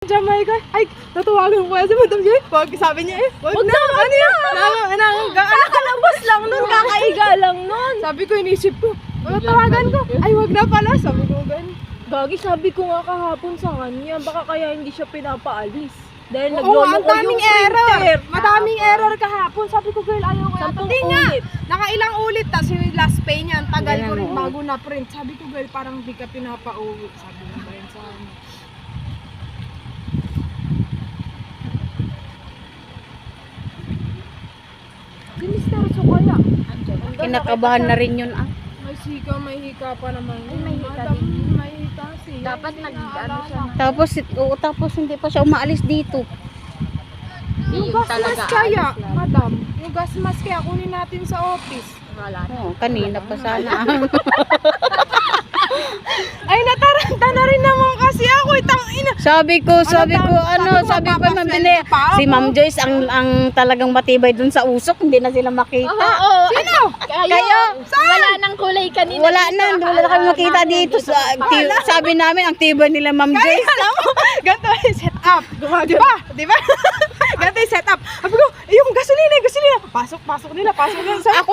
Jamaica, ay, natawagan ko kaya si Madam Joy. Wag, sabi niya wag na. Ano yan? Nakalabas lang nun, kakaiga lang nun. Sabi ko, inisip ko. Tawagan ko. Ay, wag na pala. Sabi ko, ganun. Gagi, sabi ko nga kahapon sa kanya, baka kaya hindi siya pinapaalis. Dahil Oo, ang daming error. printer. Madaming error kahapon. Sabi ko, girl, ayaw ko yata. 10 Hindi nga. ulit. Nakailang ulit. Tapos yung last pay niya, ang tagal Ganun, ko rin oo. bago na print. Sabi ko, girl, parang di ka pinapauwi. Sabi ko ba yun sa amin. Si Mr. Sukaya. Kinakabahan na rin yun ah. May sika, may hika pa naman. may hika Madam, din. may hika siya. Dapat Hindi nag-ano siya. naalala. Tapos hindi pa siya umaalis dito. Yung gas mask kaya, madam. Yung gas mask kaya, kunin natin sa office. Wala na. Oo, kanina pa sana. Ay, nataranta na rin naman kasi ako. Itang ina. sabi ko, sabi ko Ma'am Bine, si Ma'am Joyce ang talagang matibay dun sa usok, hindi na sila makita. Oo. Sino? Kayo? Wala nang kulay kanina. Wala na kami makita dito. Sabi namin, ang tibay nila Ma'am Joyce. Ganito yung set up. Diba? Diba? Ganito yung set up. Sabi ko, yung gasolina. Pasok nila. Ako